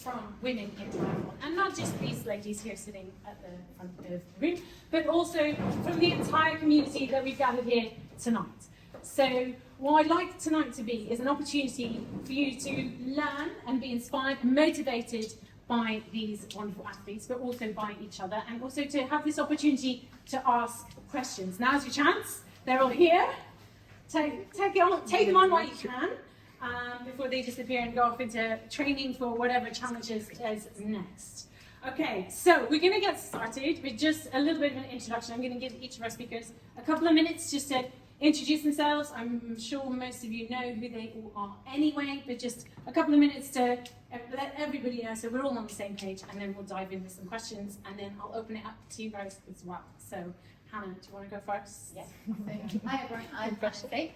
from women in triathlon, and not just these ladies here sitting at the front of the room, but also from the entire community that we've gathered here tonight. So what I'd like tonight to be is an opportunity for you to learn and be inspired and motivated by these wonderful athletes, but also by each other, and also to have this opportunity to ask questions. Now's your chance. They're all here. Take them on while you can, before they disappear and go off into training for whatever challenges is next. Okay, so we're going to get started with just a little bit of an introduction. I'm going to give each of our speakers a couple of minutes just to introduce themselves. I'm sure most of you know who they all are anyway, but just a couple of minutes to let everybody know so we're all on the same page, and then we'll dive in with some questions, and then I'll open it up to you guys as well. So, Hannah, do you want to go first? Yes. Hi everyone, I'm Kate.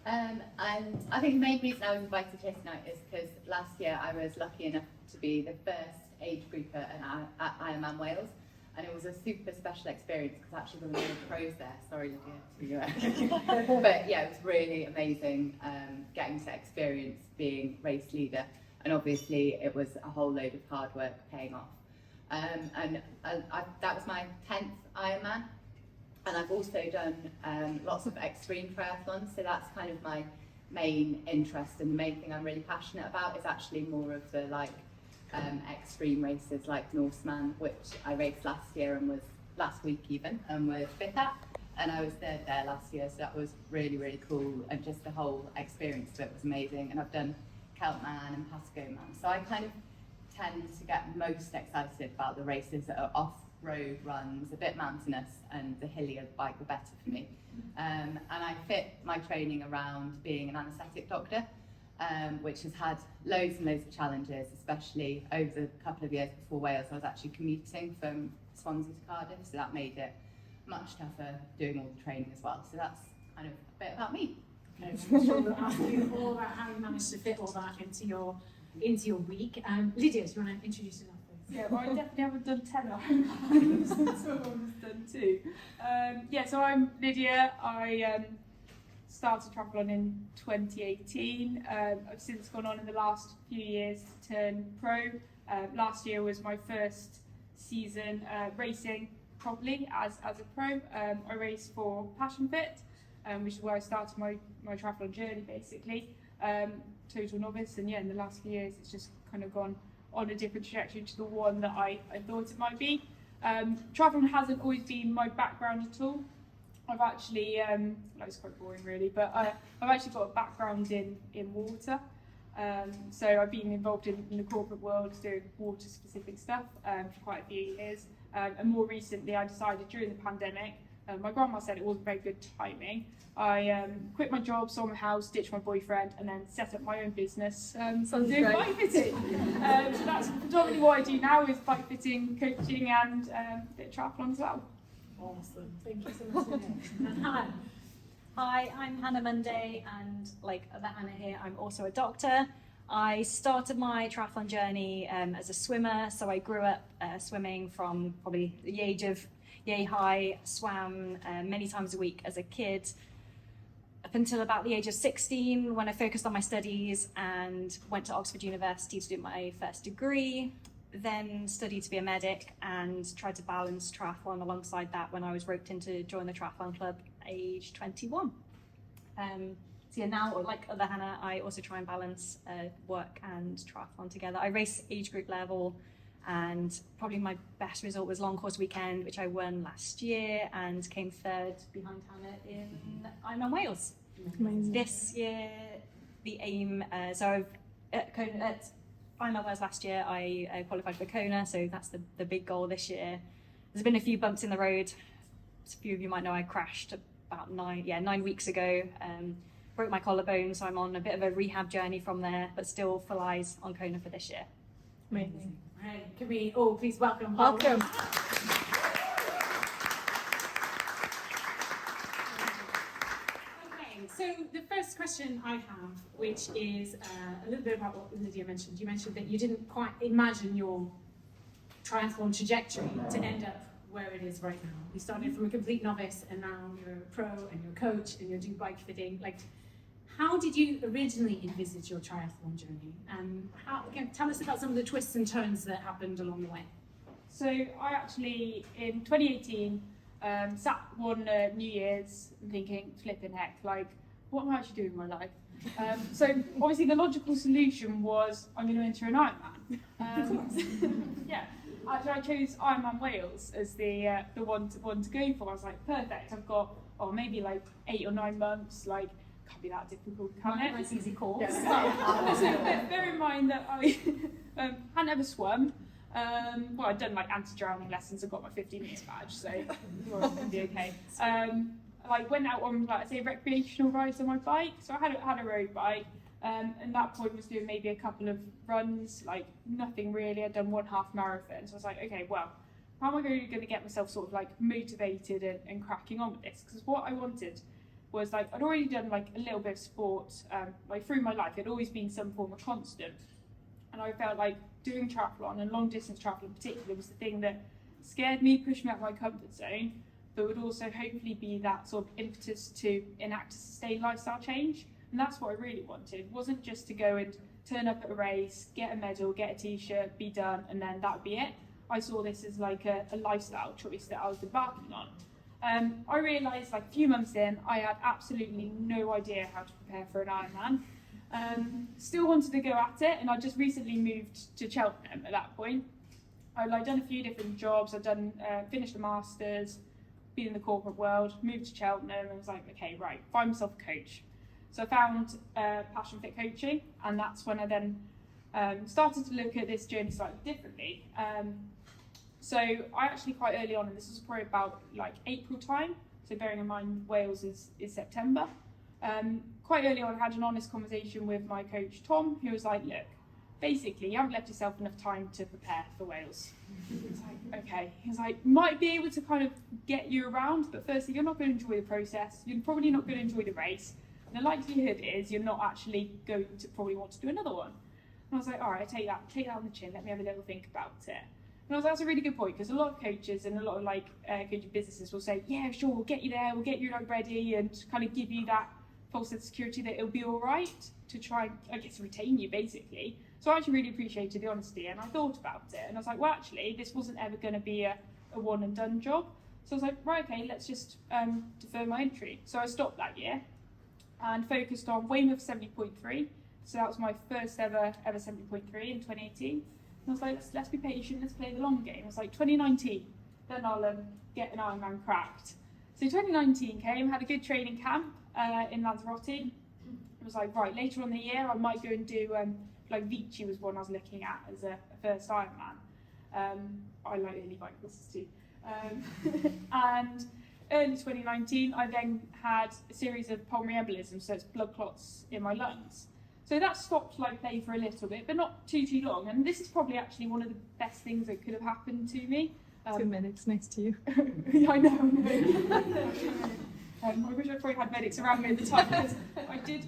And I think the main reason I was invited here tonight is because last year I was lucky enough to be the first age grouper at Ironman Wales. And it was a super special experience because actually there were no pros there. Sorry, Lydia, to you. But yeah, it was really amazing getting to experience being race leader. And obviously it was a whole load of hard work paying off. That was my 10th Ironman. And I've also done lots of extreme triathlons. So that's kind of my main interest, and the main thing I'm really passionate about is actually more of the extreme races like Norseman, which I raced last year and was last week even, and was fifth at, and I was third there last year, so that was really, really cool, and just the whole experience of it was amazing. And I've done Keltman and Pasco Man, so I kind of tend to get most excited about the races that are off-road runs, a bit mountainous, and the hillier bike the better for me. And I fit my training around being an anaesthetic doctor, which has had loads and loads of challenges, especially over the couple of years before Wales. I was actually commuting from Swansea to Cardiff, so that made it much tougher doing all the training as well. So that's kind of a bit about me. Okay, I'm sure we'll ask you all about how you managed to fit all that into your week. Lydia, do you want to introduce yourself, please? Yeah, well, I definitely haven't done 10 Ironmans, so I've done 2. Yeah, so I'm Lydia. I started triathlon in 2018. I've since gone on in the last few years to turn pro. Last year was my first season racing properly as a pro. I raced for Passion Fit, which is where I started my triathlon journey basically. Total novice, and yeah, in the last few years it's just kind of gone on a different trajectory to the one that I thought it might be. Triathlon hasn't always been my background at all. I've actually, it's quite boring really, but I've actually got a background in water. So I've been involved in the corporate world doing water specific stuff for quite a few years. And more recently I decided during the pandemic, my grandma said it wasn't very good timing. I quit my job, sold my house, ditched my boyfriend, and then set up my own business doing bike fitting. So that's predominantly what I do now, is bike fitting, coaching, and a bit of triathlon as well. Awesome. Thank you so much. And Hannah. Hi, I'm Hannah Monday, and like other Hannah here, I'm also a doctor. I started my triathlon journey as a swimmer, so I grew up swimming from probably the age of yay high, swam many times a week as a kid, up until about the age of 16 when I focused on my studies and went to Oxford University to do my first degree. Then studied to be a medic and tried to balance triathlon alongside that when I was roped in to join the triathlon club age 21. So yeah, now like other Hannah, I also try and balance work and triathlon together. I race age group level, and probably my best result was long course weekend, which I won last year and came third behind Hannah in Ironman Wales. Amazing. This year, the aim, so at Ironman Wales last year, I qualified for Kona, so that's the big goal this year. There's been a few bumps in the road. As a few of you might know, I crashed about 9 weeks ago. Broke my collarbone, so I'm on a bit of a rehab journey from there, but still full eyes on Kona for this year. Amazing. Right. Can we all please welcome? Welcome. Okay, so the first question I have, which is a little bit about what Lydia mentioned. You mentioned that you didn't quite imagine your triathlon trajectory to end up where it is right now. You started from a complete novice, and now you're a pro, and you're a coach, and you're doing bike fitting. Like, how did you originally envisage your triathlon journey? And tell us about some of the twists and turns that happened along the way. So I actually, in 2018, sat one New Year's thinking, flipping heck, like, what am I actually doing with my life? So obviously the logical solution was, I'm going to enter an Ironman. Yeah, actually I chose Ironman Wales as the one to go for. I was like, perfect, I've got, maybe like 8 or 9 months, like, can't be that difficult, can it? Nice easy course. Yeah. Also, bear in mind that I hadn't ever swum. Well, I'd done like anti-drowning lessons and got my 15 minutes badge, so I was going to be okay. Like went out on, like I say, recreational rides on my bike. So I had a road bike, and that point was doing maybe a couple of runs, like nothing really. I'd done 1 half marathon, so I was like, okay, well, how am I going to get myself sort of like motivated and cracking on with this? Because what I wanted was, like, I'd already done like a little bit of sport, like through my life. It'd always been some form of constant, and I felt like doing triathlon and long distance triathlon in particular was the thing that scared me, pushed me out of my comfort zone, but would also hopefully be that sort of impetus to enact a sustained lifestyle change. And that's what I really wanted. It wasn't just to go and turn up at a race, get a medal, get a t-shirt, be done, and then that would be it. I saw this as like a lifestyle choice that I was embarking on. I realised like a few months in, I had absolutely no idea how to prepare for an Ironman. Still wanted to go at it, and I just recently moved to Cheltenham at that point. I'd like done a few different jobs. I'd done finished a master's, been in the corporate world, moved to Cheltenham, and was like, okay, right, find myself a coach. So I found Passion Fit Coaching, and that's when I then started to look at this journey slightly differently. So I actually quite early on, and this was probably about like April time, so bearing in mind Wales is September, quite early on I had an honest conversation with my coach Tom, who was like, look, basically you haven't left yourself enough time to prepare for Wales. It's like, okay. He was like, might be able to kind of get you around, but firstly you're not going to enjoy the process, you're probably not going to enjoy the race, and the likelihood is you're not actually going to probably want to do another one. And I was like, all right, take that on the chin, let me have a little think about it. And I was like, that's a really good point, because a lot of coaches and a lot of like coaching businesses will say, yeah, sure, we'll get you there, we'll get you like ready, and kind of give you that false sense of security that it'll be all right, to try, I guess, retain you basically. So I actually really appreciated the honesty, and I thought about it, and I was like, well, actually, this wasn't ever going to be a one and done job. So I was like, right, okay, let's just defer my entry. So I stopped that year and focused on Weymouth 70.3. So that was my first ever 70.3 in 2018. And I was like, let's be patient, let's play the long game. I was like, 2019, then I'll get an Ironman cracked. So 2019 came, had a good training camp in Lanzarote. I was like, right, later on in the year, I might go and do, like Vichy was one I was looking at as a first Ironman. I like early bike courses too. And early 2019, I then had a series of pulmonary embolisms, so it's blood clots in my lungs. So that stopped like play for a little bit, but not too long. And this is probably actually one of the best things that could have happened to me. 2 minutes next to you. Yeah, I know. I wish I probably had medics around me at the time, because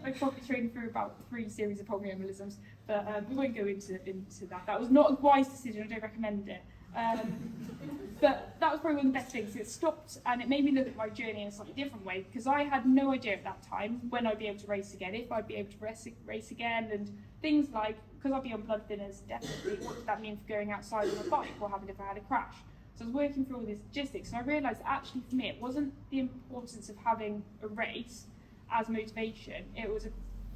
I probably trained through about 3 series of pulmonary embolisms, but we won't go into that. That was not a wise decision, I don't recommend it. But that was probably one of the best things. It stopped and it made me look at my journey in a slightly different way, because I had no idea at that time when I'd be able to race again, if I'd be able to race again, and things like, because I'd be on blood thinners, definitely, what did that mean for going outside on a bike? What happened if I had a crash? So I was working through all these logistics, and I realised that actually for me it wasn't the importance of having a race as motivation, it was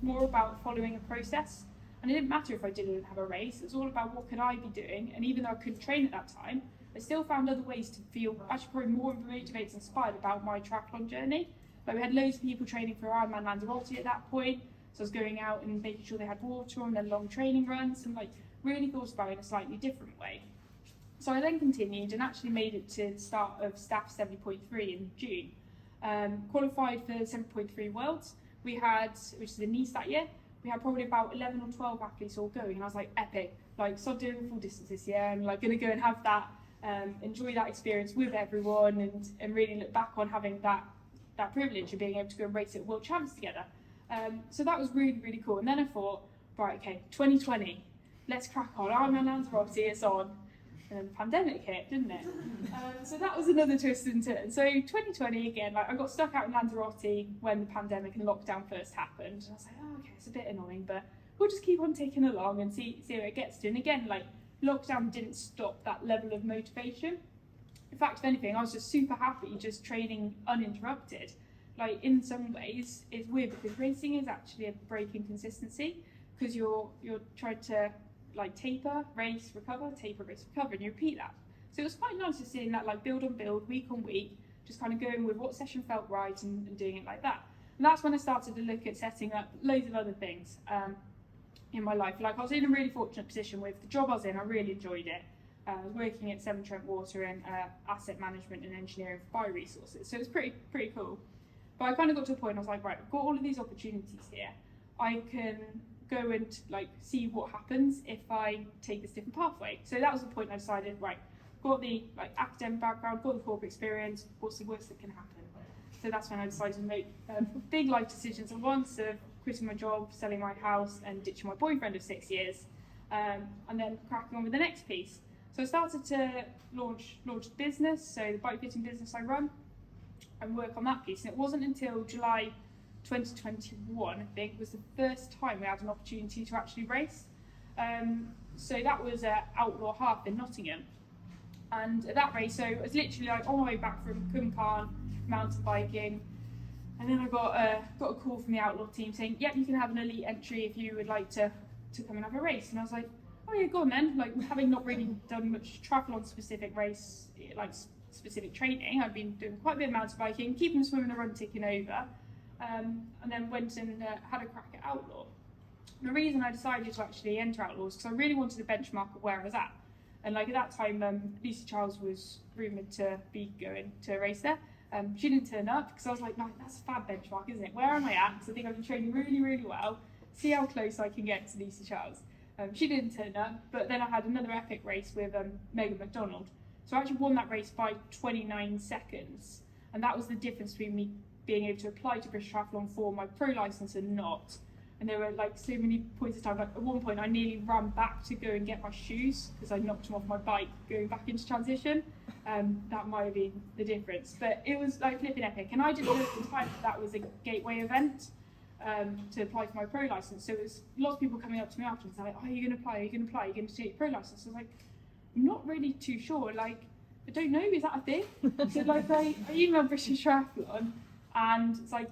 more about following a process. And it didn't matter if I didn't have a race, it was all about what could I be doing, and even though I couldn't train at that time, I still found other ways to feel actually probably more motivated and inspired about my triathlon journey. Like we had loads of people training for Ironman Lanzarote at that point, so I was going out and making sure they had water on their long training runs, and like really thought about it in a slightly different way. So I then continued and actually made it to the start of Staff 70.3 in June. Qualified for 7.3 Worlds. We had, which is in Nice that year, we had probably about 11 or 12 athletes all going, and I was like, epic, like stop doing full distance this year. I'm like gonna go and have that, enjoy that experience with everyone, and really look back on having that privilege of being able to go and race at World Champs together. So that was really, really cool. And then I thought, right, okay, 2020, let's crack on. Ironman Lanzarote, it's on. And then the pandemic hit, didn't it? So that was another twist and turn. So 2020 again, like I got stuck out in Lanzarote when the pandemic and lockdown first happened. And I was like, oh, okay, it's a bit annoying, but we'll just keep on ticking along and see where it gets to. And again, like lockdown didn't stop that level of motivation. In fact, if anything, I was just super happy just training uninterrupted. Like in some ways, it's weird because racing is actually a break in consistency because you're trying to like taper, race, recover, taper, race, recover, and you repeat that. So it was quite nice just seeing that like build on build, week on week, just kind of going with what session felt right and doing it like that. And that's when I started to look at setting up loads of other things in my life. Like I was in a really fortunate position with the job I was in, I really enjoyed it. I was working at Severn Trent Water in asset management and engineering for bioresources, so it was pretty cool. But I kind of got to a point I was like, right, I've got all of these opportunities here. I can go and like see what happens if I take this different pathway. So that was the point I decided, right, got the like academic background, got the corporate experience, what's the worst that can happen? So that's when I decided to make big life decisions at once of quitting my job, selling my house and ditching my boyfriend of 6 years, and then cracking on with the next piece. So I started to launch the business, so the bike fitting business I run, and work on that piece. And it wasn't until July 2021, I think, was the first time we had an opportunity to actually race. So that was at Outlaw Half in Nottingham. And at that race, so I was literally like on my way back from Cwmcarn mountain biking, and then I got a call from the Outlaw team saying, yep, you can have an elite entry if you would like to come and have a race. And I was like, oh yeah, go on then. Like, having not really done much triathlon specific race, like specific training, I've been doing quite a bit of mountain biking, keeping the swim and the run ticking over, and then went and had a crack at Outlaw. And the reason I decided to actually enter Outlaw is because I really wanted a benchmark of where I was at. And like at that time, Lucy Charles was rumoured to be going to a race there. She didn't turn up because I was like, no, that's a fab benchmark, isn't it? Where am I at? Because I think I've been training really, really well. See how close I can get to Lucy Charles. She didn't turn up, but then I had another epic race with Megan McDonald. So I actually won that race by 29 seconds. And that was the difference between me being able to apply to British Triathlon for my pro licence and not. And there were like so many points of time. Like at one point, I nearly ran back to go and get my shoes because I knocked them off my bike going back into transition. That might have been the difference, but it was like flipping epic. And I didn't know at the time that was a gateway event to apply for my pro license. So it was lots of people coming up to me afterwards, like, "Oh, are you going to apply? Are you going to apply? Are you going to take your pro license?" I was like, "I'm not really too sure. Like, I don't know. Is that a thing?" So like, I emailed British Triathlon, and it's like,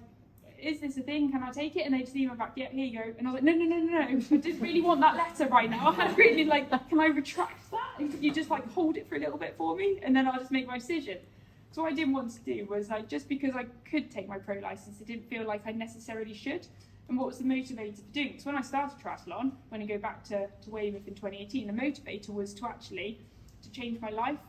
is this a thing? Can I take it? And they just emailed back, yeah, here you go. And I was like, no. I didn't really want that letter right now. I had really like, can I retract that? And could you just like hold it for a little bit for me? And then I'll just make my decision. So what I didn't want to do was like, just because I could take my pro license, it didn't feel like I necessarily should. And what was the motivator for doing it? So when I started triathlon, when I go back to Weymouth in 2018, the motivator was to change my life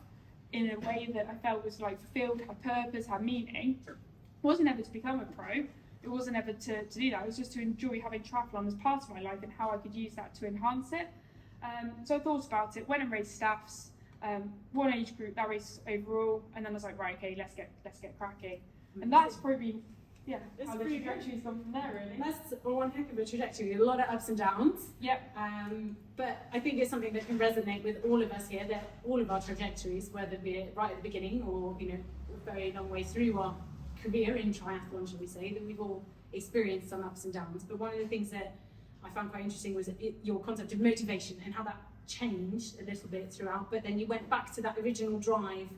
in a way that I felt was like fulfilled, had purpose, had meaning. It wasn't ever to become a pro. It wasn't ever to do that. It was just to enjoy having triathlon as part of my life and how I could use that to enhance it. So I thought about it, went and raced staffs, one age group, that race overall, and then I was like, right, okay, let's get cracking. And that's probably, yeah, how the trajectory's gone from there, really. That's one heck of a trajectory, a lot of ups and downs. Yep. But I think it's something that can resonate with all of us here, that all of our trajectories, whether we're right at the beginning or, you know, a very long way through our career in triathlon, shall we say, that we've all experienced some ups and downs. But one of the things that I found quite interesting was your concept of motivation and how that changed a little bit throughout, but then you went back to that original drive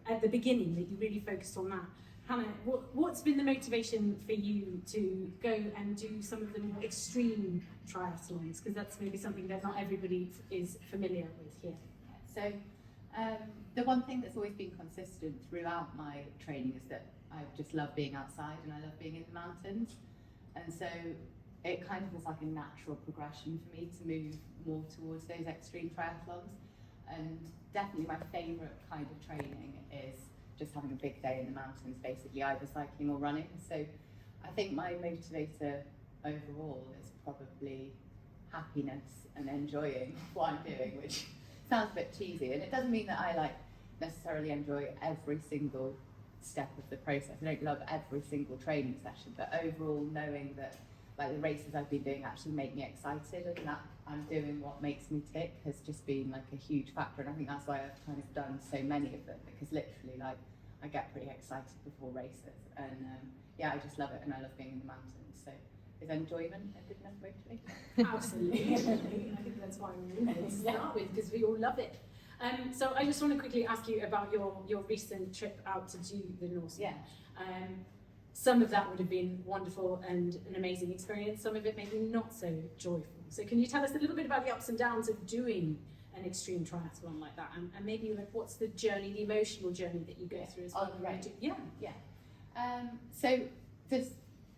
at the beginning, that you really focused on that. Hannah, what's been the motivation for you to go and do some of the more extreme triathlons? Because that's maybe something that not everybody is familiar with here. So the one thing that's always been consistent throughout my training is that I just love being outside and I love being in the mountains. And so it kind of was like a natural progression for me to move more towards those extreme triathlons. And definitely my favourite kind of training is just having a big day in the mountains, basically either cycling or running. So I think my motivator overall is probably happiness and enjoying what I'm doing, which sounds a bit cheesy. And it doesn't mean that I like necessarily enjoy every single step of the process. I don't love every single training session, but overall knowing that like the races I've been doing actually make me excited, and that I'm doing what makes me tick has just been like a huge factor. And I think that's why I've kind of done so many of them, because literally like I get pretty excited before races, and yeah, I just love it, and I love being in the mountains. So is enjoyment a good enough motivator? Absolutely. I think that's why we're in it to start with, because we all love it. So I just want to quickly ask you about your recent trip out to do the Norseman. Yeah. Some of that would have been wonderful and an amazing experience. Some of it maybe not so joyful. So can you tell us a little bit about the ups and downs of doing an extreme triathlon like that, and maybe like what's the journey, the emotional journey that you go through as well? So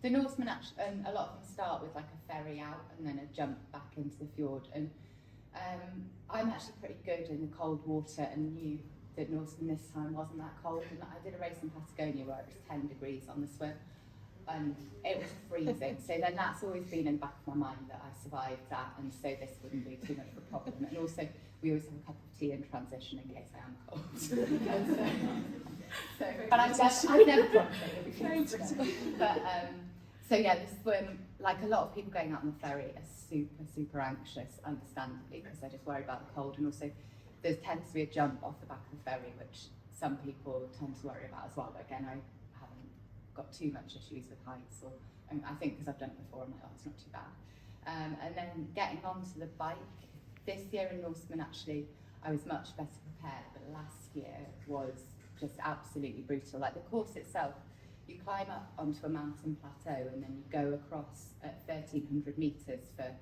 the Norsemen actually, a lot of them start with like a ferry out and then a jump back into the fjord. And I'm actually pretty good in the cold water and knew that Norseman this time wasn't that cold. And I did a race in Patagonia where it was 10 degrees on the swim, and it was freezing. So then that's always been in the back of my mind that I survived that, and so this wouldn't be too much of a problem. And also, we always have a cup of tea in transition in case I am cold. But I've never dropped it. But so yeah, the swim, like a lot of people going out on the ferry are super anxious, understandably, because they're just worried about the cold, and also there tends to be a jump off the back of the ferry, which some people tend to worry about as well. But again, I haven't got too much issues with heights, or I think because I've done it before, I'm like, oh, it's not too bad. And then getting onto the bike, this year in Norseman, actually, I was much better prepared, but last year was just absolutely brutal. Like the course itself, you climb up onto a mountain plateau and then you go across at 1,300 metres for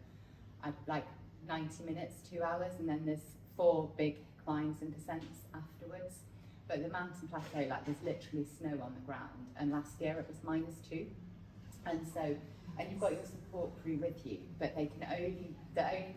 like 90 minutes, 2 hours, and then there's 4 big climbs and descents afterwards. But the mountain plateau, like there's literally snow on the ground, and last year it was -2. And you've got your support crew with you, but the only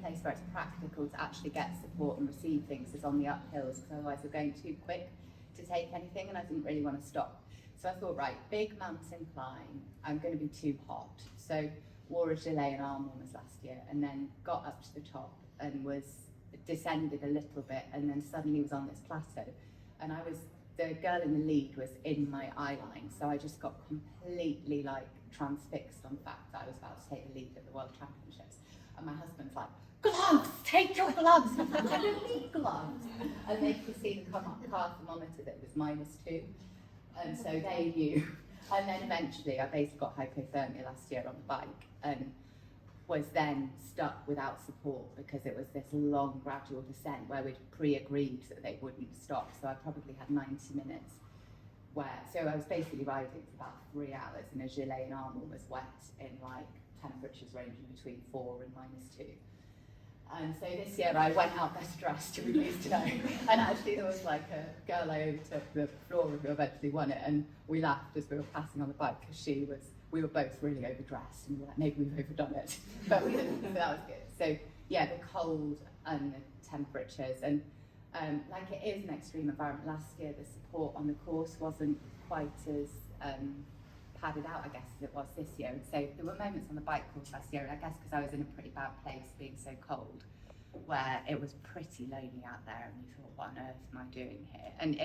place where it's practical to actually get support and receive things is on the uphills, because otherwise we're going too quick to take anything, and I didn't really want to stop. So I thought, right, big mountain climb, I'm going to be too hot. So wore a gilet and arm warmers last year, and then got up to the top and descended a little bit, and then suddenly was on this plateau. And the girl in the lead was in my eye line, so I just got completely like transfixed on the fact that I was about to take the lead at the World Championships. And my husband's like, gloves, take your gloves. I'm like, I don't need gloves. And they could see the car thermometer that was -2. And so they knew. And then eventually I basically got hypothermia last year on the bike, and was then stuck without support because it was this long gradual descent where we'd pre-agreed that they wouldn't stop. So I probably had 90 minutes so I was basically riding for about 3 hours in a gilet and arm warmers wet in like temperatures ranging between 4 and -2. And so this year I went out best dressed, to be pleased to know. And actually there was like a girl I overtook, the floor who eventually won it, and we laughed as we were passing on the bike because we were both really overdressed, and we were like, maybe we've overdone it. But we didn't, so that was good. So yeah, the cold and the temperatures, and like it is an extreme environment. Last year the support on the course wasn't quite as padded out, I guess, as it was this year. And so there were moments on the bike course last year, and I guess because I was in a pretty bad place being so cold, where it was pretty lonely out there, and you thought, what on earth am I doing here? And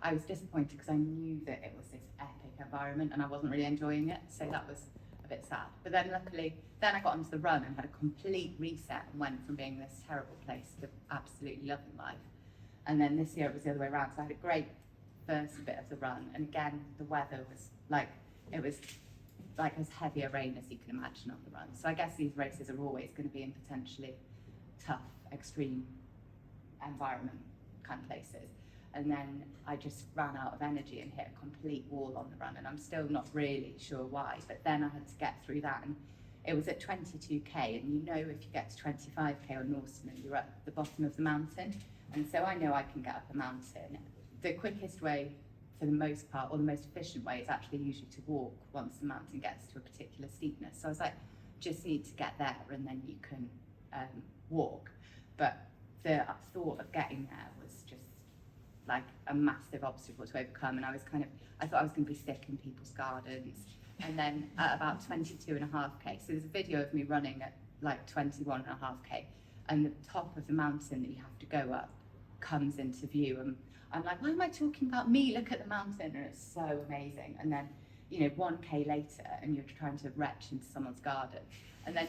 I was disappointed because I knew that it was this epic environment and I wasn't really enjoying it, so that was a bit sad. But then luckily, then I got onto the run and had a complete reset and went from being this terrible place to absolutely loving life. And then this year it was the other way around, so I had a great first bit of the run, and again the weather was like, it was like as heavy a rain as you can imagine on the run. So I guess these races are always going to be in potentially tough, extreme environment kind of places. And then I just ran out of energy and hit a complete wall on the run, and I'm still not really sure why, but then I had to get through that, and it was at 22k, and you know if you get to 25k on Norseman, you're at the bottom of the mountain, and so I know I can get up a mountain. The quickest way, for the most part, or the most efficient way, is actually usually to walk once the mountain gets to a particular steepness. So I was like, just need to get there and then you can walk. But the thought of getting there was just like a massive obstacle to overcome, and I thought I was going to be sick in people's gardens. And then at about 22.5k, so there's a video of me running at like 21.5k, and the top of the mountain that you have to go up comes into view, and I'm like, why am I talking about me? Look at the mountain, and it's so amazing. And then you know, 1K later and you're trying to retch into someone's garden, and then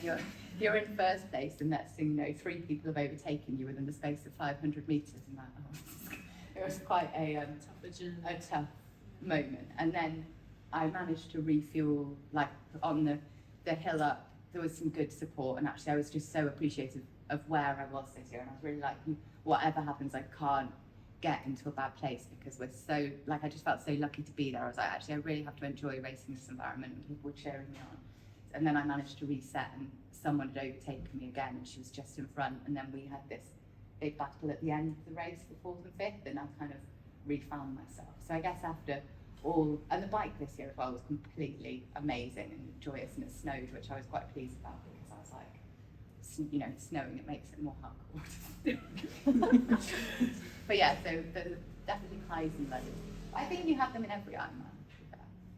you're in first place, and next thing you know, 3 people have overtaken you within the space of 500 metres, and like, oh, it was quite a tough moment. And then I managed to refuel, like on the hill up, there was some good support, and actually I was just so appreciative of where I was this year, and I was really like, whatever happens, I can't get into a bad place, because we're so, like, I just felt so lucky to be there. I was like, actually I really have to enjoy racing this environment, and people were cheering me on. And then I managed to reset, and someone had overtaken me again, and she was just in front, and then we had this big battle at the end of the race for 4th and 5th, and I kind of refound myself. So I guess after all, and the bike this year as well was completely amazing and joyous, and it snowed, which I was quite pleased about, because I was like, you know, snowing, it makes it more hardcore. But yeah, so there's definitely highs and lows. I think you have them in every Ironman.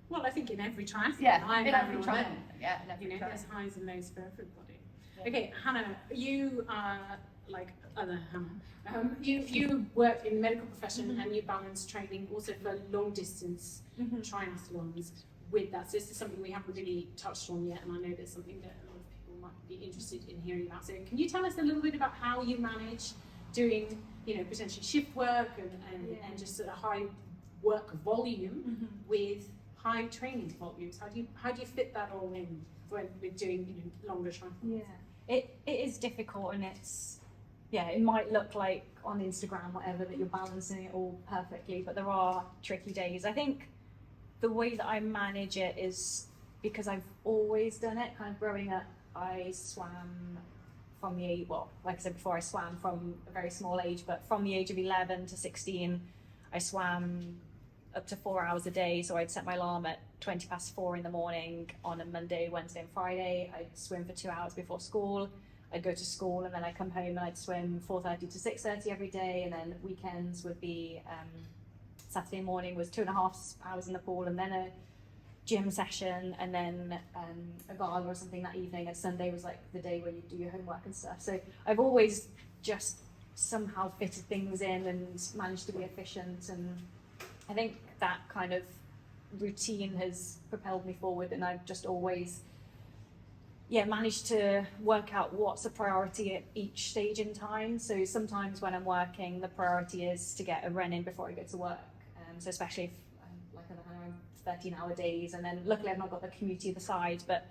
Well, I think in every triathlon, Yeah, I'm in every one. triathlon. Yeah, in every You know, triathlon. there's highs and lows for everybody. Yeah. Okay, Hannah, you are like other Hannah. You work in the medical profession, and you balance training also for long distance triathlons with that. So this is something we haven't really touched on yet, and I know there's something that a lot of people might be interested in hearing about. So can you tell us a little bit about how you manage doing, you know, potentially shift work and just a high work volume with high training volumes? How do you fit that all in when we're doing, you know, longer triathlons? Yeah, it is difficult, and it might look like on Instagram, whatever, that you're balancing it all perfectly, but there are tricky days. I think the way that I manage it is because I've always done it. Kind of growing up, I swam from the age, well, like I said before, I swam from a very small age, but from the age of 11 to 16, I swam up to 4 hours a day. So I'd set my alarm at 4:20 in the morning on a Monday, Wednesday and Friday. I'd swim for 2 hours before school. I'd go to school, and then I'd come home and I'd swim 4:30 to 6:30 every day. And then weekends would be, Saturday morning was 2.5 hours in the pool, and then a gym session, and then a gala or something that evening. And Sunday was like the day where you do your homework and stuff. So I've always just somehow fitted things in and managed to be efficient, and I think that kind of routine has propelled me forward, and I've just always managed to work out what's a priority at each stage in time. So sometimes when I'm working, the priority is to get a run in before I go to work. So especially if I'm 13-hour days, and then luckily I've not got the commute either side, but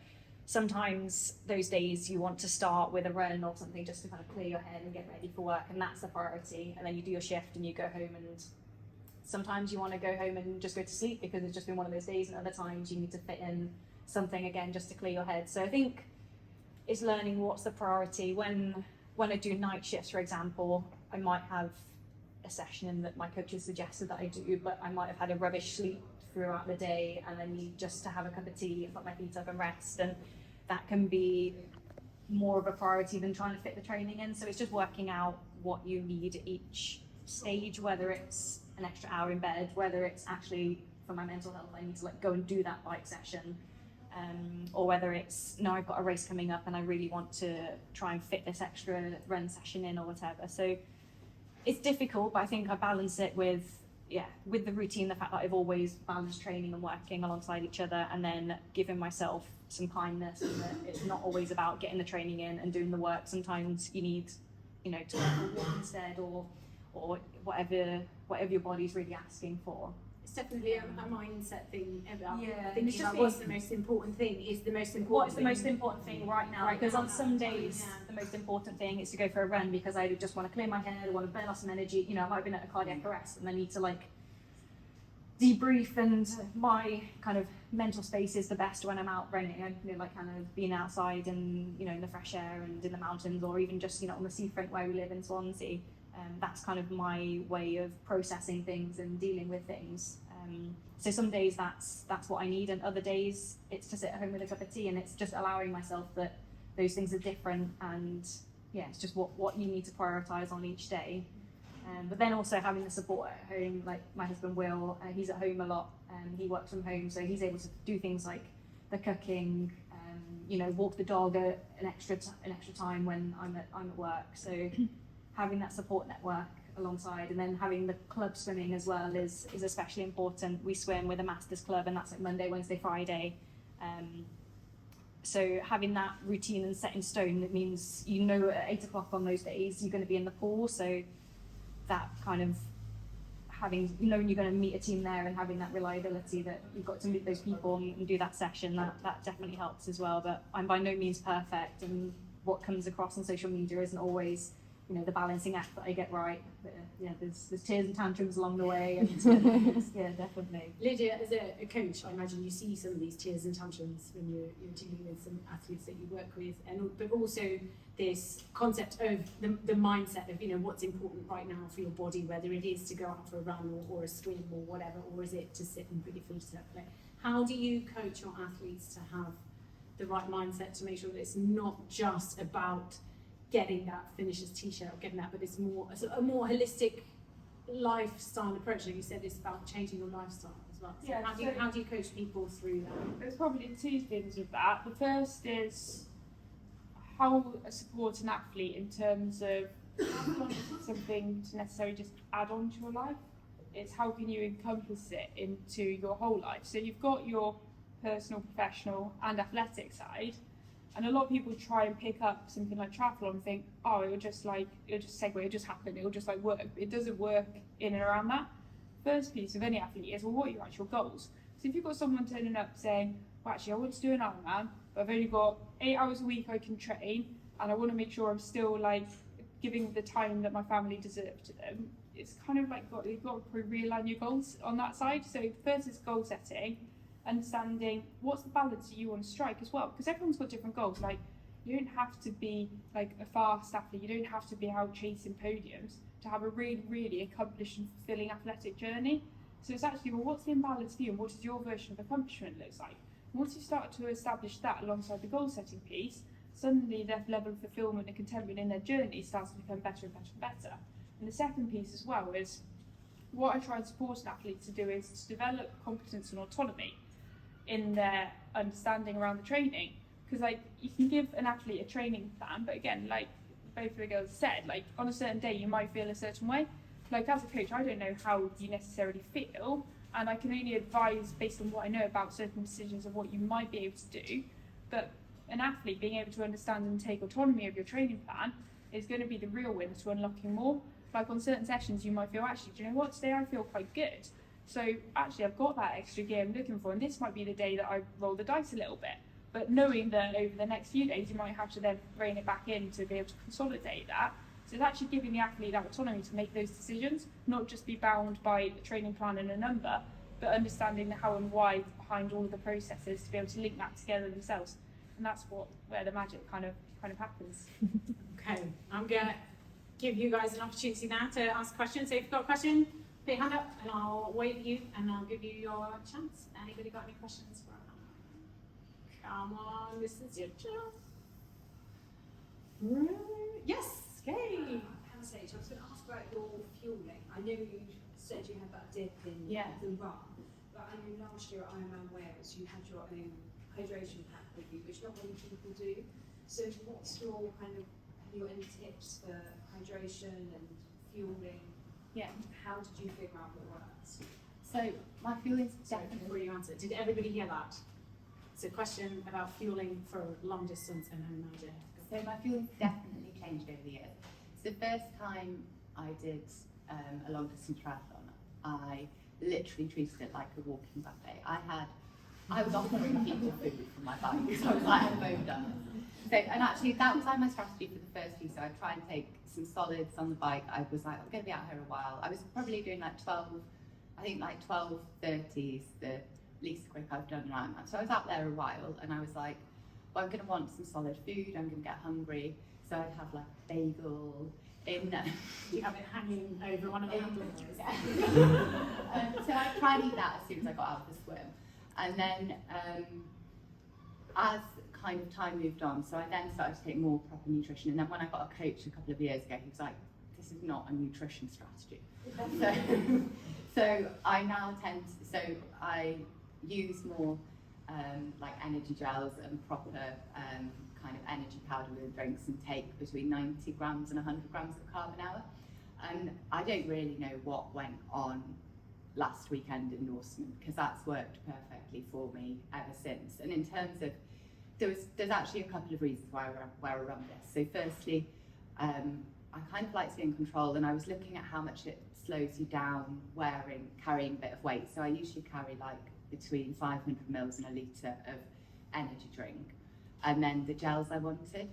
sometimes those days you want to start with a run or something just to kind of clear your head and get ready for work, and that's the priority. And then you do your shift and you go home, and sometimes you want to go home and just go to sleep because it's just been one of those days, and other times you need to fit in something again just to clear your head. So I think it's learning what's the priority. When I do night shifts, for example, I might have a session that my coach has suggested that I do, but I might have had a rubbish sleep throughout the day, and I need just to have a cup of tea and put my feet up and rest, and that can be more of a priority than trying to fit the training in. So it's just working out what you need at each stage, whether it's an extra hour in bed, whether it's actually for my mental health, I need to like go and do that bike session, or whether it's, no, I've got a race coming up and I really want to try and fit this extra run session in or whatever. So it's difficult, but I think I balance it with the routine, the fact that I've always balanced training and working alongside each other, and then giving myself some kindness, and that it's not always about getting the training in and doing the work. Sometimes you need, you know, to walk instead, or whatever your body's really asking for. It's definitely a mindset thing about Yeah, thinking it's just about what's the most important thing is the most important What's the thing. most important thing right now? Right Because now. on some days, Yeah. the most important thing is to go for a run because I just want to clear my head, I want to burn off some energy. You know, I might have been at a cardiac arrest and I need to like debrief, and my kind of mental space is the best when I'm out running. I like kind of being outside and, you know, in the fresh air and in the mountains, or even just, you know, on the seafront where we live in Swansea. That's kind of my way of processing things and dealing with things. So some days that's what I need, and other days it's to sit at home with a cup of tea, and it's just allowing myself that those things are different, and it's just what you need to prioritize on each day. But then also having the support at home, like my husband Will, he's at home a lot, he works from home, so he's able to do things like the cooking, you know, walk the dog an extra time when I'm at work. So having that support network alongside, and then having the club swimming as well is especially important. We swim with a masters club, and that's like Monday, Wednesday, Friday. So having that routine and set in stone, that means you know at 8 o'clock on those days you're going to be in the pool. So that kind of knowing you're going to meet a team there and having that reliability that you've got to meet those people and do that session, that definitely helps as well. But I'm by no means perfect, and what comes across on social media isn't always, you know, the balancing act that I get right. But, yeah, there's tears and tantrums along the way, and yeah, definitely. Lydia, as a coach, I imagine you see some of these tears and tantrums when you're dealing with some athletes that you work with, but also this concept of the mindset of, you know, what's important right now for your body, whether it is to go out for a run or a swim or whatever, or is it to sit and put your feet up. Like, how do you coach your athletes to have the right mindset to make sure that it's not just about getting that finisher's t-shirt or getting that, but it's a more holistic lifestyle approach? Like you said, it's about changing your lifestyle as well. So Yeah, how do you coach people through that? There's probably two things with that. The first is how I support an athlete in terms of not something to necessarily just add on to your life. It's how can you encompass it into your whole life. So you've got your personal, professional and athletic side, and a lot of people try and pick up something like triathlon and think, oh, it'll just segue, it'll just happen, it'll just like work. It doesn't work in and around that. First piece of any athlete is, well, what are your actual goals? So if you've got someone turning up saying, well, actually I want to do an Ironman, but I've only got 8 hours a week I can train, and I want to make sure I'm still like giving the time that my family deserve to them, it's kind of like you've got to realign your goals on that side. So the first is goal setting, understanding what's the balance you want to strike as well, because everyone's got different goals. Like, you don't have to be like a fast athlete, you don't have to be out chasing podiums to have a really, really accomplished and fulfilling athletic journey. So it's actually, well, what's the imbalance for you, and what does your version of accomplishment looks like? Once you start to establish that alongside the goal setting piece, suddenly their level of fulfillment and contentment in their journey starts to become better and better and better. And the second piece as well is, what I try and support an athlete to do is to develop competence and autonomy in their understanding around the training. Because like, you can give an athlete a training plan, but again, like both of the girls said, like on a certain day you might feel a certain way. Like as a coach, I don't know how you necessarily feel, and I can only advise based on what I know about certain decisions of what you might be able to do. But an athlete being able to understand and take autonomy of your training plan is going to be the real win to unlocking more. Like on certain sessions you might feel, actually, do you know what, today I feel quite good. So actually I've got that extra gear I'm looking for, and this might be the day that I roll the dice a little bit. But knowing that over the next few days you might have to then rein it back in to be able to consolidate that. So it's actually giving the athlete that autonomy to make those decisions, not just be bound by a training plan and a number, but understanding the how and why behind all of the processes to be able to link that together themselves. And that's where the magic kind of happens. Okay, I'm gonna give you guys an opportunity now to ask questions. So if you've got a question, put your hand up and I'll wave you and I'll give you your chance. Anybody got any questions for her? Come on, this is your chance. Yes, okay. Stage. I was going to ask about your fueling. I know you said you had that dip in the run, but I know last year at Ironman Wales you had your own hydration pack with you, which not many people do. So what's your have you got any tips for hydration and fueling? Yeah. How did you figure out what works? So my fueling's Sorry, definitely. before you answer, did everybody hear that? It's a question about fueling for long distance and home manager. So my fueling's definitely changed over the years. So the first time I did a long distance triathlon, I literally treated it like a walking buffet. I was offering people food from my bike, so I was like, I'm both done. So, and actually that was like my strategy for the first piece. So I'd try and take some solids on the bike. I was like, I'm going to be out here a while. I was probably doing like 12:30 is the least quick I've done an Ironman. So I was out there a while, and I was like, well, I'm going to want some solid food. I'm going to get hungry. So I'd have like a bagel in. You have it hanging over one of the handles. So I'd try and eat that as soon as I got out of the swim. And then as kind of time moved on, so I then started to take more proper nutrition. And then when I got a coach a couple of years ago, he was like, this is not a nutrition strategy. So I now I use more like energy gels and proper kind of energy powder with drinks, and take between 90 grams and 100 grams of carb an hour. And I don't really know what went on last weekend in Norseman, because that's worked perfectly for me ever since. And in terms of, there's actually a couple of reasons why I run this. So firstly, I kind of like to be in control, and I was looking at how much it slows you down carrying a bit of weight. So I usually carry like between 500 mils and a litre of energy drink, and then the gels I wanted.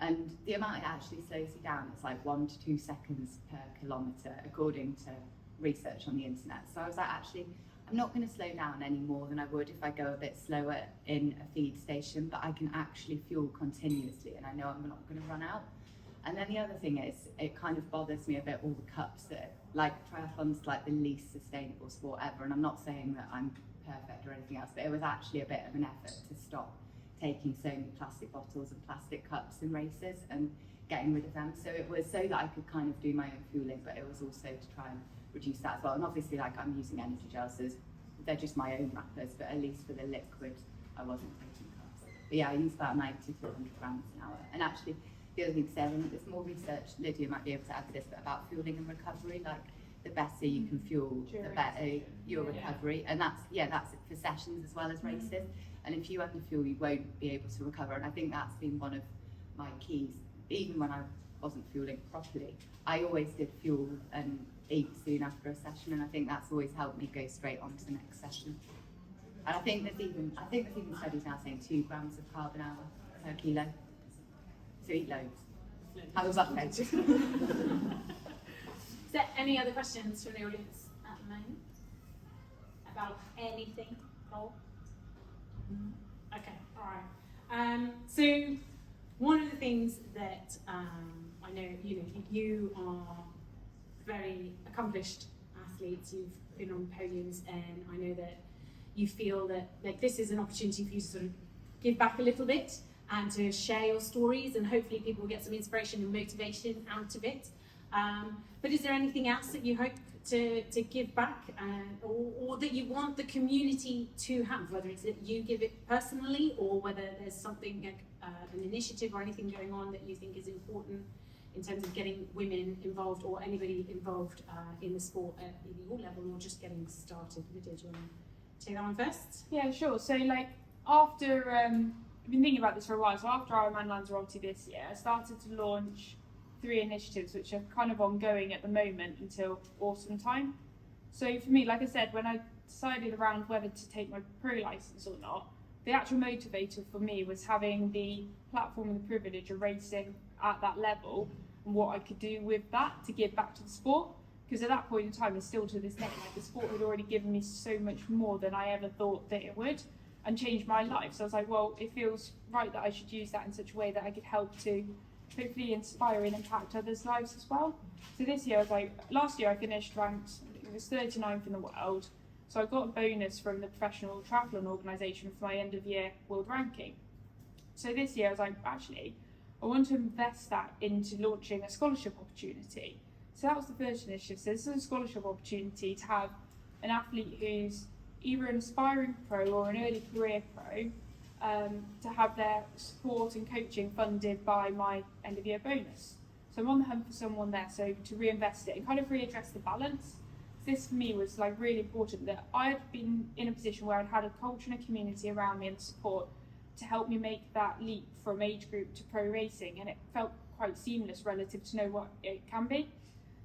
And the amount it actually slows you down is like 1 to 2 seconds per kilometre, according to research on the internet. So I was like, actually, I'm not going to slow down any more than I would if I go a bit slower in a feed station, but I can actually fuel continuously, and I know I'm not going to run out. And then the other thing is, it kind of bothers me a bit, all the cups that, like, triathlon's like the least sustainable sport ever, and I'm not saying that I'm perfect or anything else, but it was actually a bit of an effort to stop taking so many plastic bottles and plastic cups in races and getting rid of them. So it was so that I could kind of do my own fueling, but it was also to try and reduce that as well. And obviously, like, I'm using energy gels, so they're just my own wrappers, but at least for the liquid, I wasn't taking cups. But yeah, I use about 90 to 100 grams an hour. And actually, the other thing to say, I think there's more research, Lydia might be able to add to this, but about fueling and recovery, like, the better you can fuel, the better your recovery. And that's for sessions as well as races. And if you underfuel, you won't be able to recover. And I think that's been one of my keys. Even when I wasn't fueling properly, I always did fuel and eat soon after a session, and I think that's always helped me go straight on to the next session. And I think there's even studies now saying 2 grams of carb an hour per kilo. So eat loads. I was up there. Is there any other questions from the audience at the moment? About anything at all? Okay, all right. So one of the things that I know, you are very accomplished athletes. You've been on podiums, and I know that you feel that like this is an opportunity for you to sort of give back a little bit and to share your stories, and hopefully people will get some inspiration and motivation out of it. But is there anything else that you hope to give back, or that you want the community to have, whether it's that you give it personally, or whether there's something like an initiative or anything going on that you think is important in terms of getting women involved, or anybody involved in the sport at either your level or just getting started? Lydia, do you want to take that one first? Yeah, sure. So like after, I've been thinking about this for a while, so after Ironman Lanzarote this year, I started to launch 3 initiatives which are kind of ongoing at the moment until autumn time. So for me, like I said, when I decided around whether to take my pro license or not, the actual motivator for me was having the platform and the privilege of racing at that level, and what I could do with that to give back to the sport. Because at that point in time, and still to this day, like, the sport had already given me so much more than I ever thought that it would, and changed my life. So I was like, well, it feels right that I should use that in such a way that I could help to hopefully inspire and impact others' lives as well. So this year, I was like, last year I finished ranked, it was 39th in the world. So I got a bonus from the Professional Triathlon Organisation for my end of year world ranking. So this year I was like, actually, I want to invest that into launching a scholarship opportunity. So that was the first initiative. So this is a scholarship opportunity to have an athlete who's either an aspiring pro or an early career pro, to have their support and coaching funded by my end of year bonus. So I'm on the hunt for someone there, so to reinvest it and kind of readdress the balance. This for me was like really important, that I had been in a position where I'd had a culture and a community around me and support to help me make that leap from age group to pro racing, and it felt quite seamless relative to know what it can be.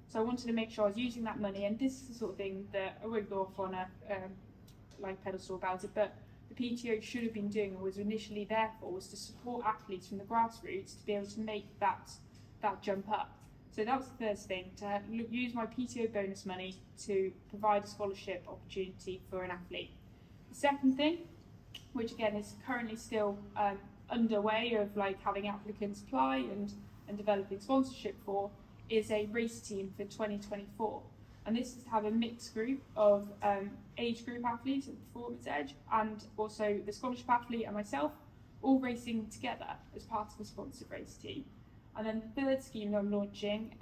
So I wanted to make sure I was using that money, and this is the sort of thing that I won't go off on a like pedestal about it, but the PTO should have been doing, and was initially there for, was to support athletes from the grassroots to be able to make that jump up. So that was the first thing, to use my PTO bonus money to provide a scholarship opportunity for an athlete. The second thing, which again is currently still underway of like having applicants apply and developing sponsorship for, is a race team for 2024. And this is to have a mixed group of age group athletes at Performance Edge, and also the scholarship athlete and myself, all racing together as part of a sponsored race team. And then the third scheme that I'm launching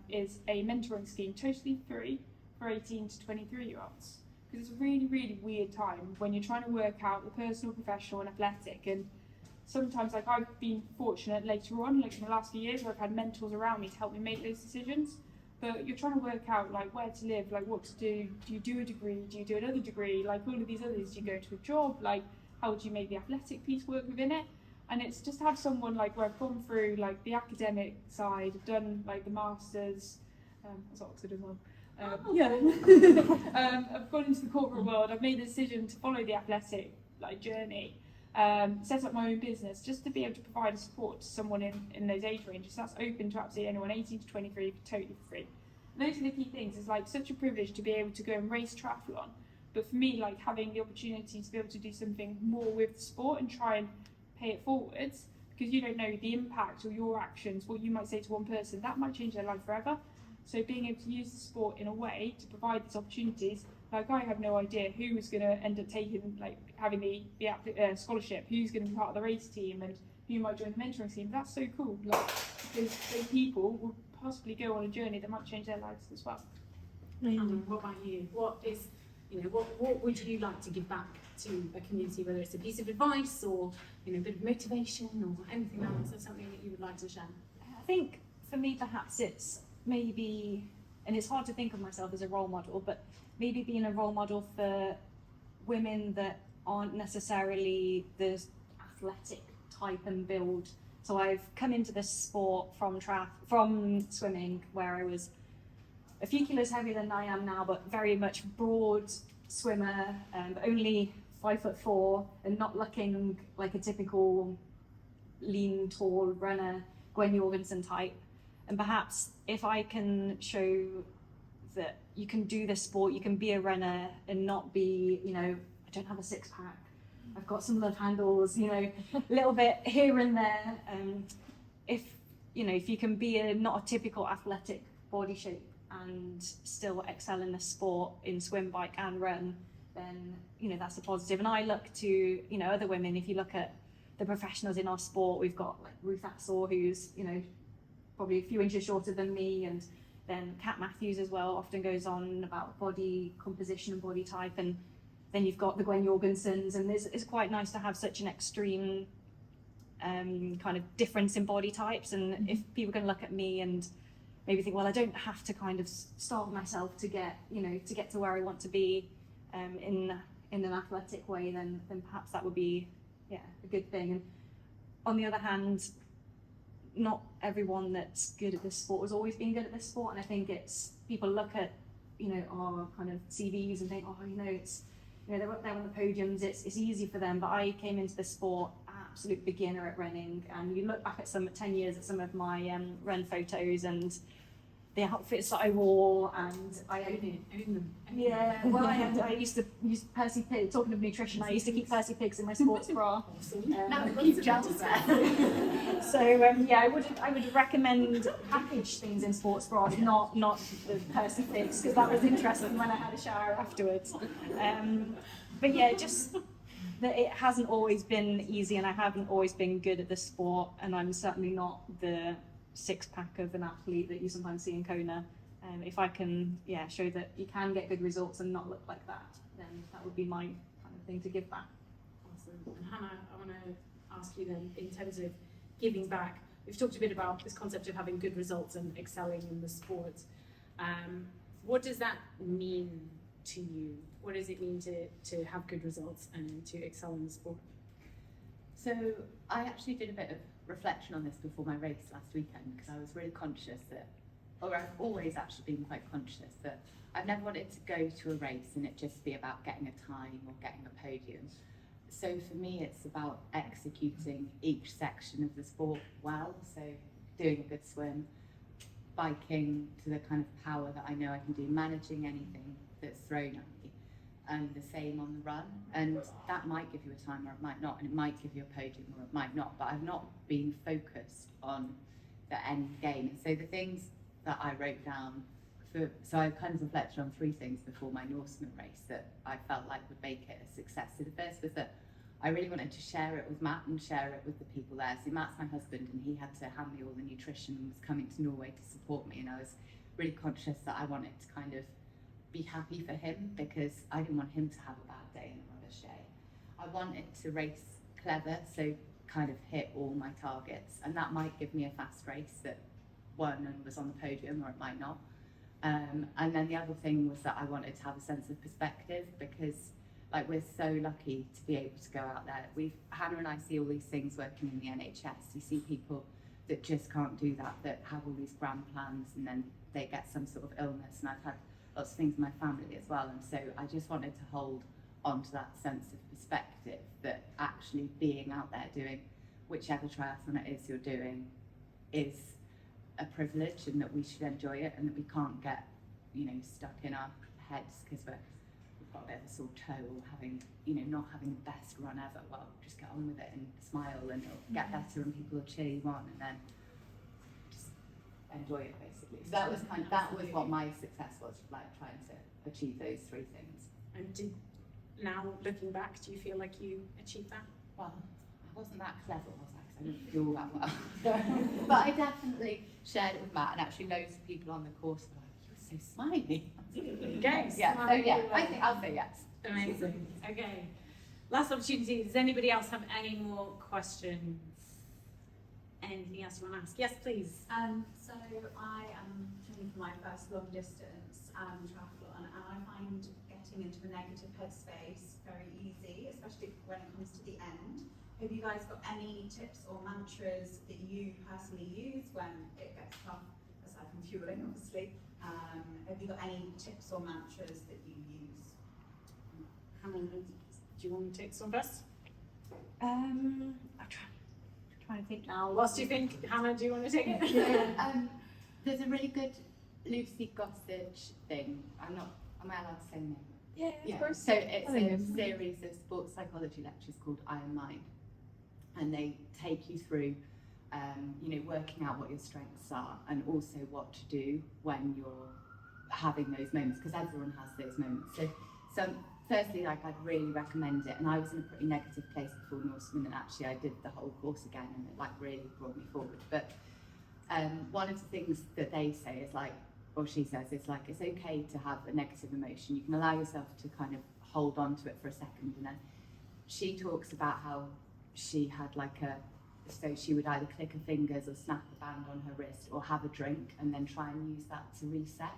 is a mentoring scheme, totally free, for 18 to 23-year-olds. Because it's a really, really weird time when you're trying to work out the personal, professional and athletic. And sometimes, like, I've been fortunate later on, like in the last few years, where I've had mentors around me to help me make those decisions. but you're trying to work out like where to live, like what to do. Do you do a degree? Do you do another degree? Like all of these others, do you go to a job? Like how do you make the athletic piece work within it? And it's just to have someone like where I've gone through like the academic side, I've done like the masters, that's Oxford as well. I've gone into the corporate world. I've made the decision to follow the athletic like journey. Set up my own business just to be able to provide a support to someone in those age ranges. That's open to absolutely anyone, 18 to 23, totally free. And those are the key things. It's like such a privilege to be able to go and race triathlon, but for me, like having the opportunity to be able to do something more with the sport and try and pay it forwards, because you don't know the impact or your actions, what you might say to one person, that might change their life forever. So being able to use the sport in a way to provide these opportunities, like I have no idea who was going to end up taking, like having the scholarship, who's going to be part of the race team, and who might join the mentoring team. That's so cool, like, because those people will possibly go on a journey that might change their lives as well. Anna, what about you? What is, what would you like to give back to a community, whether it's a piece of advice or, a bit of motivation or anything else, or something that you would like to share? I think for me, perhaps it's maybe, and it's hard to think of myself as a role model, but maybe being a role model for women that aren't necessarily the athletic type and build. So I've come into this sport from swimming, where I was a few kilos heavier than I am now, but very much broad swimmer, only 5'4", and not looking like a typical lean, tall runner, Gwen Jorgensen type. And perhaps if I can show that you can do this sport, you can be a runner and not be, I don't have a six pack, I've got some love handles, a little bit here and there. If you can be not a typical athletic body shape and still excel in the sport in swim, bike and run, then, that's a positive. And I look to, other women, if you look at the professionals in our sport, we've got like Ruth Axel, who's, probably a few inches shorter than me, and then Kat Matthews as well often goes on about body composition and body type, and then you've got the Gwen Jorgensens, and it's quite nice to have such an extreme kind of difference in body types. And if people can look at me and maybe think, well, I don't have to kind of starve myself to get to where I want to be in an athletic way, then perhaps that would be a good thing. And on the other hand, not everyone that's good at this sport has always been good at this sport, and I think it's people look at our kind of CVs and think, it's they're up there on the podiums, it's easy for them. But I came into the sport absolute beginner at running, and you look back at 10 years at some of my run photos and the outfits that I wore, and I own them. Yeah, well, I used to use Percy Pigs. Talking of nutrition, I used to keep Percy Pigs in my sports bra. Keep jealous there. So I would recommend packaged things in sports bras, not the Percy Pigs, because that was interesting when I had a shower afterwards. But yeah, just that it hasn't always been easy, and I haven't always been good at the sport, and I'm certainly not the six-pack of an athlete that you sometimes see in Kona. If I can show that you can get good results and not look like that, then that would be my kind of thing to give back. Awesome. And Hannah, I want to ask you then, in terms of giving back, we've talked a bit about this concept of having good results and excelling in the sport. What does that mean to you? What does it mean to have good results and to excel in the sport? So I actually did a bit of reflection on this before my race last weekend, because I was really conscious that, or I've always actually been quite conscious that I've never wanted to go to a race and it just be about getting a time or getting a podium. So for me, it's about executing each section of the sport well. So doing a good swim, biking to the kind of power that I know I can do, managing anything that's thrown at me, and the same on the run. And that might give you a time or it might not, and it might give you a podium or it might not, but I've not been focused on the end game. And so the things that I wrote down so I kind of reflected on three things before my Norseman race that I felt like would make it a success. So the first was that I really wanted to share it with Matt and share it with the people there. So Matt's my husband, and he had to hand me all the nutrition and was coming to Norway to support me, and I was really conscious that I wanted to kind of be happy for him, because I didn't want him to have a bad day and a rubbish day. I wanted to race clever, so kind of hit all my targets, and that might give me a fast race that won and was on the podium, or it might not. And then the other thing was that I wanted to have a sense of perspective, because like we're so lucky to be able to go out there. Hannah and I see all these things working in the NHS. You see people that just can't do that, that have all these grand plans and then they get some sort of illness. And I've had lots of things in my family as well. And so I just wanted to hold on to that sense of perspective, that actually being out there doing whichever triathlon it is you're doing is a privilege, and that we should enjoy it, and that we can't get, stuck in our heads because we've got a bit of a sore toe, or not having the best run ever. Well, just get on with it and smile, and it'll get better, and people will cheer you on, and then just enjoy it basically. So that was what my success was, like trying to achieve those three things. And now looking back, do you feel like you achieved that? Well, I wasn't that clever, was I? Because I didn't do all that well. But I definitely shared it with Matt, and actually loads of people on the course were like, "You're so smiley." Yes. Yeah. So yeah, I think I'll say yes. Amazing. Okay. Last opportunity. Does anybody else have any more questions? Anything else you want to ask? Yes, please. So I am training for my first long distance triathlon, and I find getting into a negative headspace very easy, especially when it comes to the end. Have you guys got any tips or mantras that you personally use when it gets tough, aside from fueling, obviously? Have you got any tips or mantras that you use? Hannah, do you want to take some first? I'm trying to think now. Whilst you think, Hannah, do you want to take it? Yeah. There's a really good Lucy Gossage thing. Am I allowed to say the name? Yeah, Of course. So it's a series of sports psychology lectures called Iron Mind, and they take you through, working out what your strengths are, and also what to do when you're having those moments, because everyone has those moments. So firstly, I'd really recommend it. And I was in a pretty negative place before Norseman, and actually I did the whole course again, and it really brought me forward. But one of the things that they say is she says, it's okay to have a negative emotion. You can allow yourself to kind of hold on to it for a second. And then she talks about how she had so she would either click her fingers or snap a band on her wrist or have a drink and then try and use that to reset.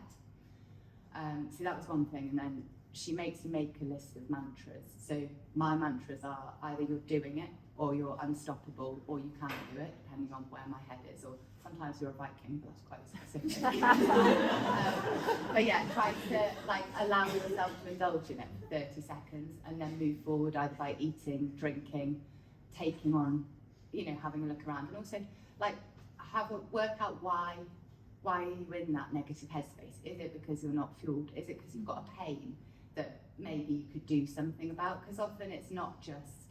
So that was one thing. And then she makes you make a list of mantras. So my mantras are either you're doing it, or you're unstoppable, or you can do it, depending on where my head is. Or sometimes you're a Viking, but that's quite specific. But yeah, try to allow yourself to indulge in it for 30 seconds and then move forward either by eating, drinking, taking on, having a look around, and also work out why are you in that negative headspace. Is it because you're not fueled? Is it because you've got a pain that maybe you could do something about? Because often it's not just,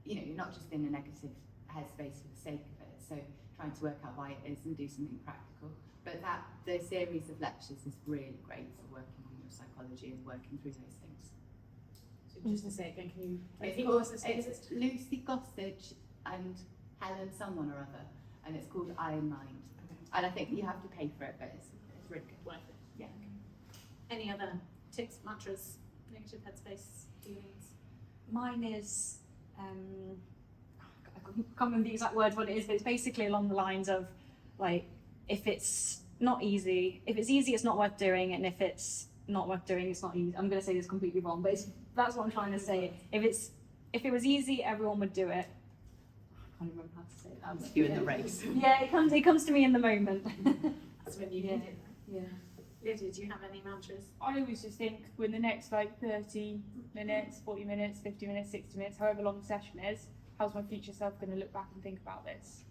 you're not just in a negative headspace for the sake of it. So trying to work out why it is and do something practical. But the series of lectures is really great for working on your psychology and working through those things. So just to say again, can you? It's Lucy Gossage and Helen someone or other, and it's called Iron Mind. Okay. And I think you have to pay for it, but it's really good. Worth it. Yeah. Any other tips, mantras, negative headspace feelings? Mine is, I can't remember the exact words what it is, but it's basically along the lines of if it's not easy, if it's easy, it's not worth doing, and if it's not worth doing, it's not easy. I'm going to say this completely wrong, but that's what I'm trying to say. If it was easy, everyone would do it. I can't remember how to say it. That's you in the race. Yeah, it comes to me in the moment. That's when you need it. Yeah. Lydia, do you have any mantras? I always just think when the next 30 minutes, 40 minutes, 50 minutes, 60 minutes, however long the session is, how's my future self going to look back and think about this?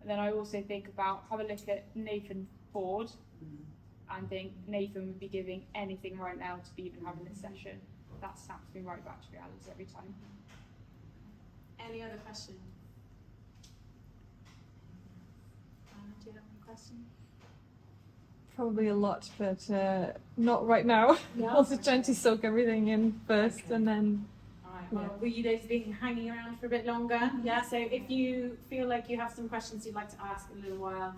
And then I also think about, have a look at Nathan Ford and think Nathan would be giving anything right now to be even having this session. That snaps me right back to reality every time. Any other question? Anna, do you have any question? Probably a lot, but not right now. Yeah. Also trying to soak everything in first, Okay. and then All right, well, will you guys be hanging around for a bit longer? Yeah, so if you feel like you have some questions you'd like to ask in a little while,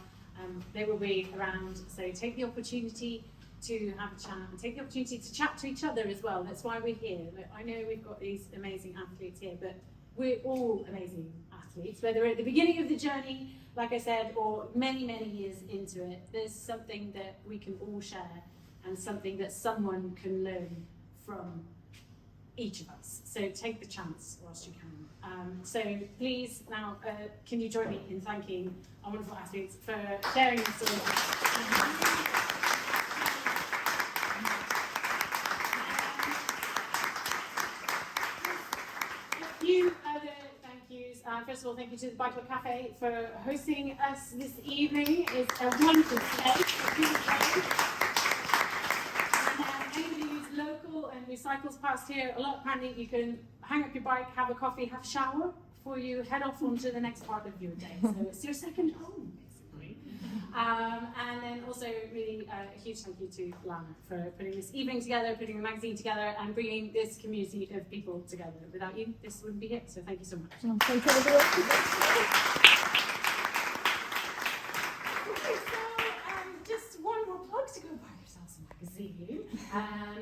they will be around. So take the opportunity to have a chat and take the opportunity to chat to each other as well. That's why we're here. Like, I know we've got these amazing athletes here, but we're all amazing athletes. athletes, whether at the beginning of the journey, like I said, or many, many years into it, there's something that we can all share and something that someone can learn from each of us. So take the chance whilst you can. So please now, can you join me in thanking our wonderful athletes for sharing their stories. A few other thank yous. First of all, thank you to the Bike Club Cafe for hosting us this evening. It's a wonderful day. Anybody who's local and who cycles past here a lot, apparently you can hang up your bike, have a coffee, have a shower before you head off onto the next part of your day. So it's your second home, basically. And then also really a huge thank you to Lana for putting this evening together, putting the magazine together, and bringing this community of people together. Without you, this wouldn't be here. So thank you so much. Oh, thank you. Just one more plug to go buy yourselves a magazine.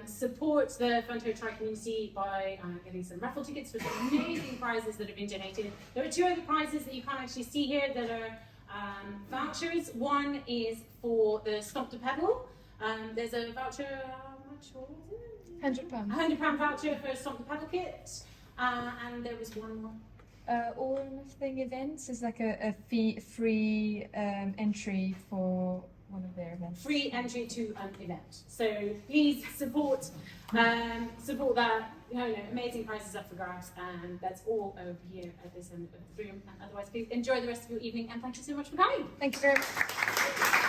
Support the Female Triathlete community by getting some raffle tickets for some amazing prizes that have been donated. There are two other prizes that you can't actually see here that are vouchers. One is for the Stomp to Pedal. There's a voucher, how much was it? £100. £100 voucher for a Stomp to Pedal kit. And there was one more. All or Nothing events is like a free entry for one of their events. Free entry to an event. So please support that. Amazing prizes up for grabs, and that's all over here at this end of the room. And otherwise, please enjoy the rest of your evening, and thank you so much for coming. Thank you very much.